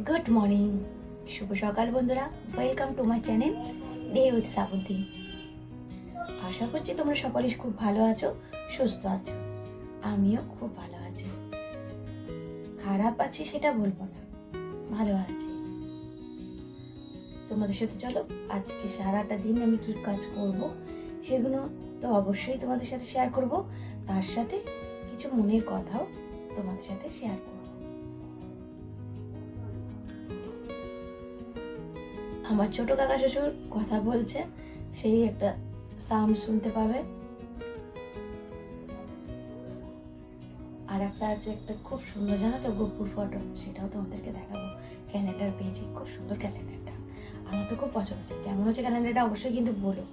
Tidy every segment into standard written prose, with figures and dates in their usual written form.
Good morning, শুভ সকাল বন্ধুরা। Welcome to my channel day with Shrabanti. আশা করছি তোমরা সকলে খুব ভালো আছো, সুস্থ আছো। আমিও খুব ভালো আছি, খারাপ আছি সেটা বলবো না, ভালো আছি। তোমাদের সাথে চলো আজকে সারাটা দিন আমি কি কাজ করব সেগুলো তো অবশ্যই তোমাদের সাথে শেয়ার করব, তার সাথে কিছু মনের কথাও তোমাদের সাথে শেয়ার করব। আমার ছোট কাকা শ্বশুর কথা বলছে, সেই একটা সাউন্ড শুনতে পাবে। আর একটা আছে, একটা খুব সুন্দর, জানো তো, গপুর ফটো, সেটাও তোমাদেরকে দেখাবো। ক্যালেন্ডার পেয়েছি, খুব সুন্দর ক্যালেন্ডারটা, আমার তো খুব পছন্দ হচ্ছে। কেমন হচ্ছে ক্যালেন্ডারটা অবশ্যই কিন্তু বলো।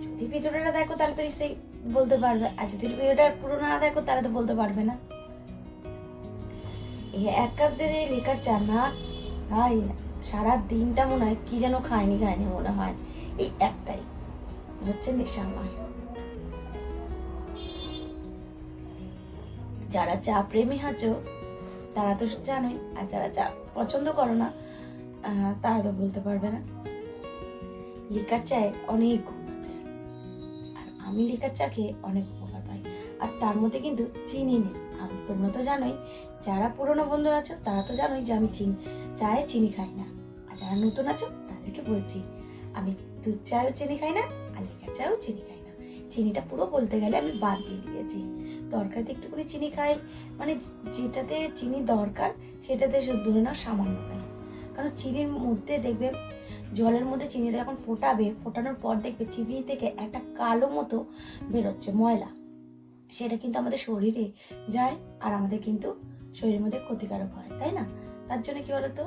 যদি ভিডিওটা দেখো তাহলে তো নিশ্চয়ই বলতে পারবে, আর যদি ভিডিওটা পুরো না দেখো তাহলে তো বলতে পারবে না। এই এক কাপ যদি লিকার চা না খাই, সারা দিনটা মনে হয় কি যেন খায়নি মনে হয়। এই একটাই হচ্ছে নেশা আমার। যারা চা প্রেমী আছো তারা তো জানোই, আর যারা চা পছন্দ করো না তারা তো বলতে পারবে না। লিকার চায়ে অনেক গুণ আছে, আর আমি লিকার চা খেয়ে অনেক উপকার পাই, আর তার মধ্যে কিন্তু চিনি নেই। তোমরা তো জানোই, যারা পুরনো বন্ধু আছো তারা তো জানোই যে আমি চায়ে চিনি খাই না। আর যারা নতুন আছো তাদেরকে বলছি, আমি দুধ চায়েও চিনি খাই না, আর লিকার চায়েও চিনি খাই না। চিনিটা পুরো বলতে গেলে আমি বাদ দিয়ে দিয়েছি। দরকারতে একটুখানি চিনি খাই, মানে যেটাতে চিনি দরকার সেটাতে ধরে নাও সামান্য খাই। কারণ চিনির মধ্যে দেখবে, জলের মধ্যে চিনিটা যখন ফোটানোর পর দেখবে চিনি থেকে একটা কালো মতো বেরোচ্ছে ময়লা, সেটা কিন্তু আমাদের শরীরে যায়, আর আমাদের কিন্তু শরীরের মধ্যে ক্ষতিকারক হয়, তাই না? তার জন্য কি বলতো,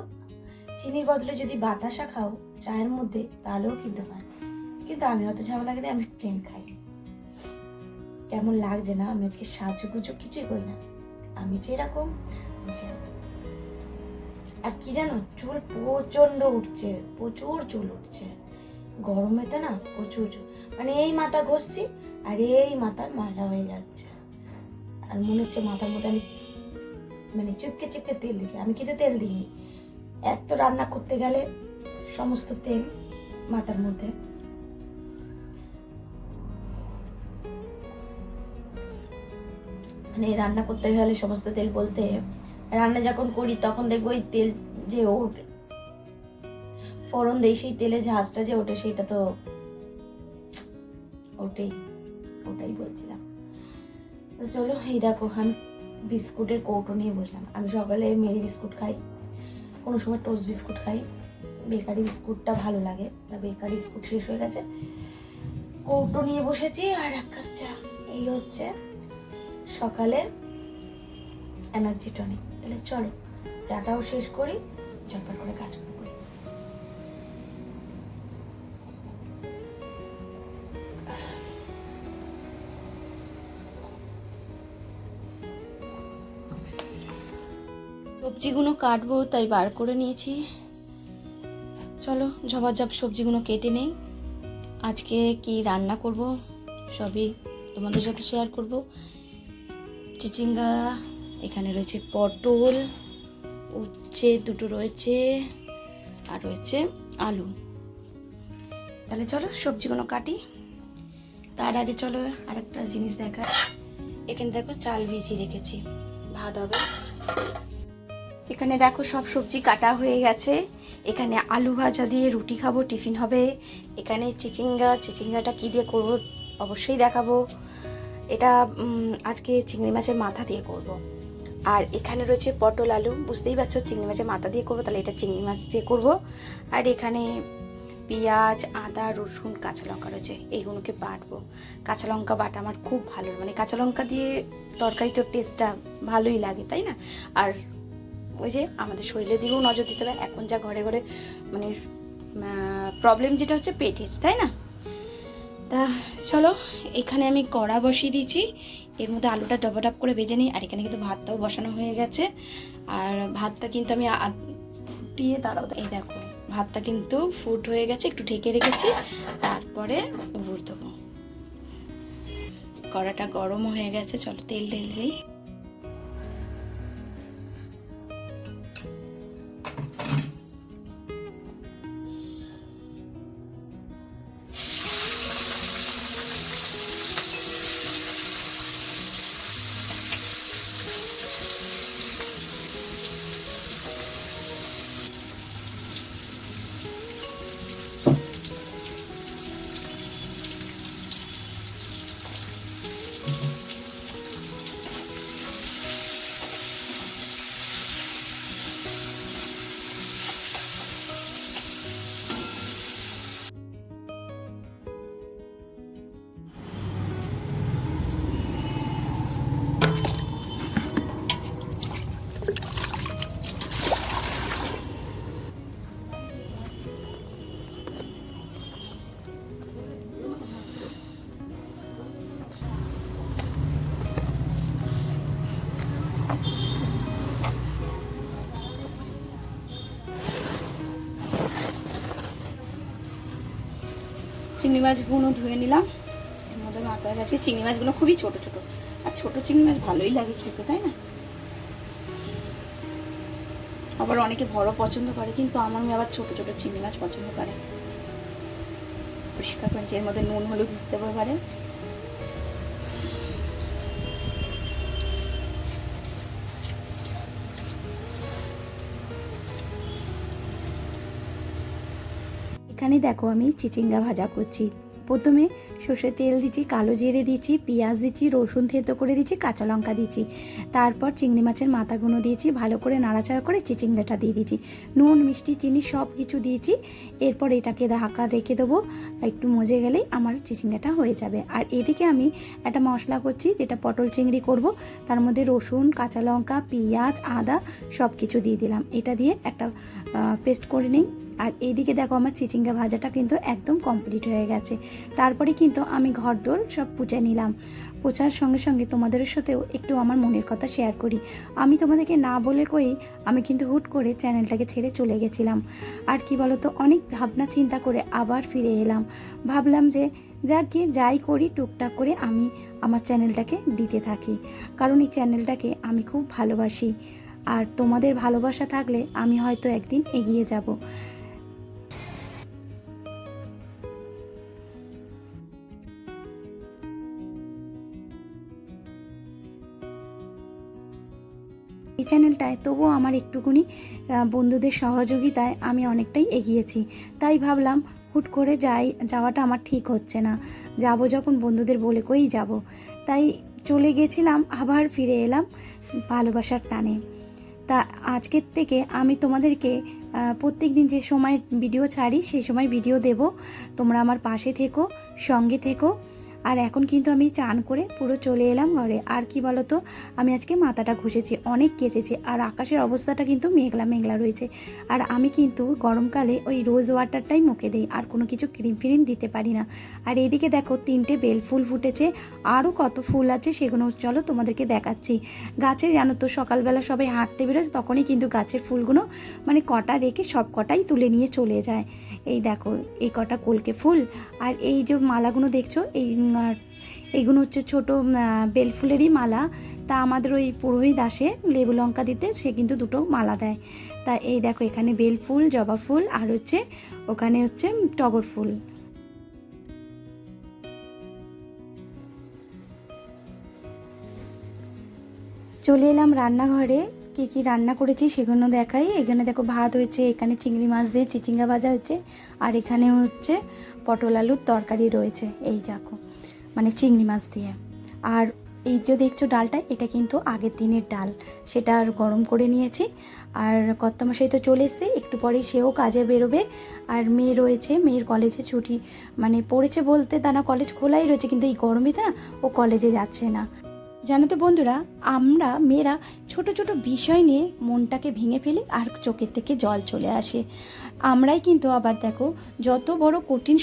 চিনির বদলে যদি বাতাসা খাও চায়ের মধ্যে তাহলেও কিন্তু হয়। কিন্তু আমি অত ঝামেলা লাগে, আমি প্লেন খাই। কেমন লাগছে না, আমি আজকে সাজুগুজু কিছুই করি না, আমি যেরকম। আর কি জানো, চুল প্রচন্ড উঠছে, প্রচুর চুল উঠছে গরমেতে না, প্রচুর চুল। মানে এই মাথা ঘষছি আর এই মাথা ময়লা হয়ে যাচ্ছে, আর মনে হচ্ছে মাথার মধ্যে আমি মানে চুপকে চুপকে তেল দিয়েছি। আমি কিন্তু তেল দিইনি, এত রান্না করতে গেলে সমস্ত তেল মাথার মধ্যে। মানে রান্না করতে গেলে সমস্ত তেল বলতে, রান্না যখন করি তখন দেখবো ওই তেল যে ওঠে, ফোড়ন দেই, সেই তেলে ঝাঁজটা যে ওঠে সেটা তো ওটাই বলছিলাম। তো চলো, এই দেখো আমি বিস্কুটের কৌটো নিয়ে বসলাম। আমি সকালে মেরি বিস্কুট খাই, কোনো সময় টোস্ট বিস্কুট খাই, বেকারি বিস্কুটটা ভালো লাগে না, বেকারি বিস্কুট শেষ হয়ে গেছে। কৌটো নিয়ে বসেছি আর এক কাপ চা, এই হচ্ছে সকালে এনার্জি টনিক। তাহলে চলো চাটাও শেষ করি, ঝটপট করে কাজ করি। সবজিগুলো কাটবো তাই বার করে নিয়েছি। চলো ঝপাঝপ সবজিগুলো কেটে নেই। আজকে কি রান্না করব সবই তোমাদের সাথে শেয়ার করব। চিচিঙ্গা, এখানে রয়েছে পটল, উচ্ছে দুটো রয়েছে, আর রয়েছে আলু। তাহলে চলো সবজিগুলো কাটি। তার আগে চলো আরেকটা জিনিস দেখা। এখানে দেখো চাল ভিজিয়ে রেখেছি, ভাত হবে। এখানে দেখো সব সবজি কাটা হয়ে গেছে। এখানে আলু ভাজা দিয়ে রুটি খাবো, টিফিন হবে। এখানে চিচিঙ্গাটা কি দিয়ে করব অবশ্যই দেখাবো। এটা আজকে চিংড়ি মাছের মাথা দিয়ে করব। আর এখানে রয়েছে পটল আলু, বুঝতেই পারছো চিংড়ি মাছের মাথা দিয়ে করবো, তাহলে এটা চিংড়ি মাছ দিয়ে করব। আর এখানে পেঁয়াজ, আদা, রসুন, কাঁচা লঙ্কা রয়েছে, এইগুলোকে বাটবো। কাঁচা লঙ্কা বাটা আমার খুব ভালো, মানে কাঁচা লঙ্কা দিয়ে তরকারি তো টেস্টটা ভালোই লাগে, তাই না? আর ওই যে আমাদের শরীরের দিকেও নজর দিতে হবে, এখন যা ঘরে ঘরে মানে প্রবলেম যেটা হচ্ছে পেটের, তাই না? তা চলো, এখানে আমি কড়া বসিয়ে দিয়েছি, এর মধ্যে আলুটা ডবাডাপ করে ভেজে নিই। আর এখানে কিন্তু ভাতটাও বসানো হয়ে গেছে, আর ভাতটা কিন্তু আমি ফুটিয়ে তারাও, এই দেখো ভাতটা কিন্তু ফুট হয়ে গেছে, একটু ঢেকে রেখেছি, তারপরে ভুর দেবো। কড়াটা গরম হয়ে গেছে, চলো তেল দিই। চিংড়ি মাছগুলো ধুয়ে নিলাম, এর মধ্যে মাথা গেছে। চিংড়ি মাছগুলো খুবই ছোট ছোট, আর ছোট চিংড়ি মাছ ভালোই লাগে খেতে, তাই না? আবার অনেকে বড় পছন্দ করে, কিন্তু আমার মেয়ে আবার ছোট ছোট চিংড়ি মাছ পছন্দ করে। পরিষ্কার করেছি, এর মধ্যে নুন হলুদ দিতে পারে। এখানে দেখো আমি চিচিঙ্গা ভাজা করছি। প্রথমে সর্ষের তেল দিচ্ছি, কালো জিরে দিচ্ছি, পেঁয়াজ দিচ্ছি, রসুন থেতো করে দিচ্ছি, কাঁচা লঙ্কা দিচ্ছি, তারপর চিংড়ি মাছের মাথাগুলো দিয়েছি, ভালো করে নাড়াচাড়া করে চিচিঙ্গাটা দিয়ে দিচ্ছি, নুন মিষ্টি চিনি সব কিছু দিয়েছি। এরপর এটাকে ঢাকা রেখে দেবো, একটু মজে গেলেই আমার চিচিঙ্গাটা হয়ে যাবে। আর এদিকে আমি একটা মশলা করছি, যেটা পটল চিংড়ি করব। তার মধ্যে রসুন, কাঁচা লঙ্কা, পেঁয়াজ, আদা সব কিছু দিয়ে দিলাম। এটা দিয়ে একটা পেস্ট করে নিই। আর এইদিকে দেখো আমার চিচিঙ্গা ভাজাটা কিন্তু একদম কমপ্লিট হয়ে গেছে। তারপরে কিন্তু আমি ঘরদোর সব পুছে নিলাম। পোছার সঙ্গে সঙ্গে তোমাদের সাথেও একটু আমার মনের কথা শেয়ার করি। আমি তোমাদেরকে না বলে কই আমি কিন্তু হুট করে চ্যানেলটাকে ছেড়ে চলে গেছিলাম। আর কি বলো তো, অনেক ভাবনা চিন্তা করে আবার ফিরে এলাম। ভাবলাম যে যাক গিয়ে যাই করি টুকটাক করে আমি আমার চ্যানেলটাকে দিতে থাকি, কারণ এই চ্যানেলটাকে আমি খুব ভালোবাসি। আর তোমাদের ভালোবাসা থাকলে আমি হয়তো একদিন এগিয়ে যাব। এই চ্যানেলটায় তবুও আমার একটুখানি বন্ধুদের সহযোগিতায় আমি অনেকটাই এগিয়েছি। তাই ভাবলাম হুট করে যাওয়াটা আমার ঠিক হচ্ছে না, যাব যখন বন্ধুদের বলে কই যাব। তাই চলে গেছিলাম, আবার ফিরে এলাম ভালোবাসার টানে। তা আজকের থেকে আমি তোমাদেরকে প্রত্যেক দিন যে সময় ভিডিও ছাড়ি সেই সময় ভিডিও দেব। তোমরা আমার পাশে থেকো, সঙ্গে থেকো। আর এখন কিন্তু আমি চান করে পুরো চলে এলাম ঘরে। আর কি বলো তো, আমি আজকে মাথাটা ঘষেছি, অনেক কেচেছি। আর আকাশের অবস্থাটা কিন্তু মেঘলা মেঘলা রয়েছে। আর আমি কিন্তু গরমকালে ওই রোজ ওয়াটারটাই মুখে দিই, আর কোনো কিছু ক্রিম ফ্রিম দিতে পারি না। আর এইদিকে দেখো 3টে বেল ফুল ফুটেছে, আরও কত ফুল আছে সেগুলো চলো তোমাদেরকে দেখাচ্ছি। গাছে জানো তো সকালবেলা সবাই হাঁটতে বেরোয়, তখনই কিন্তু গাছের ফুলগুলো মানে কটা রেখে সব কটাই তুলে নিয়ে চলে যায়। এই দেখো এই কটা কলকে ফুল। আর এই যে মালাগুলো দেখছো, এইগুলো হচ্ছে ছোট বেল ফুলেরই মালা। তা আমাদের ওই পুরোহিত আসে লেবু লঙ্কা দিতে, সে কিন্তু 2টো মালা দেয়। তা এই দেখো এখানে বেল ফুল, জবা ফুল, আর হচ্ছে ওখানে হচ্ছে টগর ফুল। চলে এলাম রান্নাঘরে, কী কী রান্না করেছি সেগুলো দেখাই। এখানে দেখো ভাত হয়েছে, এখানে চিংড়ি মাছ দিয়ে চিচিঙ্গা ভাজা হচ্ছে, আর এখানে হচ্ছে পটল আলুর তরকারি রয়েছে। এই দেখো মানে চিংড়ি মাছ দিয়ে। আর এই যে দেখছো ডালটা, এটা কিন্তু আগের দিনের ডাল, সেটা আর গরম করে নিয়েছি। আর কর্তামশাই তো চলে এসছে, একটু পরেই সেও কাজে বেরোবে। আর মেয়ে রয়েছে, মেয়ের কলেজে ছুটি মানে পড়েছে বলতে তা না, কলেজ খোলাই রয়েছে, কিন্তু এই গরমে না ও কলেজে যাচ্ছে না। জানো তো বন্ধুরা, আমরা মেয়েরা ছোট ছোট বিষয় নিয়ে মনটাকে ভেঙে ফেলি আর চোখের থেকে জল চলে আসে। আমরাই কিন্তু আবার দেখো যত বড় কঠিন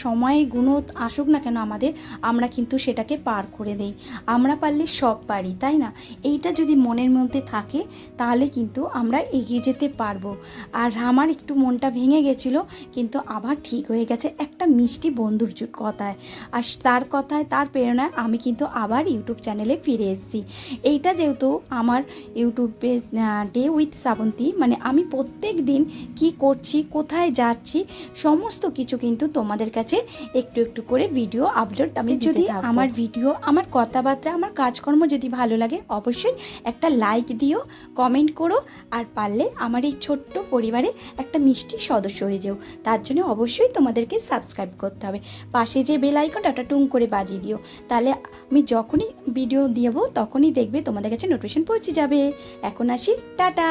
সময়গুলো আসুক না কেন আমাদের, আমরা কিন্তু সেটাকে পার করে দেই। আমরা পারলে সব পারি, তাই না? এইটা যদি মনের মধ্যে থাকে তাহলে কিন্তু আমরা এগিয়ে যেতে পারবো। আর আমার একটু মনটা ভেঙে গেছিলো, কিন্তু আবার ঠিক হয়ে গেছে একটা মিষ্টি বন্ধুর কথায়। আর তার কথায়, তার প্রেরণায় আমি কিন্তু আবার ইউটিউব চ্যানেলে ফিরে এসেছি। এইটা যেহেতু আমার ইউটিউবে ডে উইথ শ্রাবন্তী, মানে আমি প্রত্যেক দিন কী করছি, কোথায় যাচ্ছি, সমস্ত কিছু কিন্তু তোমাদের কাছে একটু একটু করে ভিডিও আপলোড আমি যদি আমার ভিডিও, আমার কথাবার্তা, আমার কাজকর্ম যদি ভালো লাগে অবশ্যই একটা লাইক দিও, কমেন্ট করো। আর পারলে আমার এই ছোট্ট পরিবারে একটা মিষ্টি সদস্য হয়ে যাও। তার জন্য অবশ্যই তোমাদেরকে সাবস্ক্রাইব করতে হবে। পাশে যে বেল আইকনটা ওটা টুং করে বাজিয়ে দিও, তাহলে আমি যখনই ভিডিও দেবো তখনই দেখবে তোমাদের কাছে নোটিফিকেশন পৌঁছে যাবে। এখন আসি, টাটা।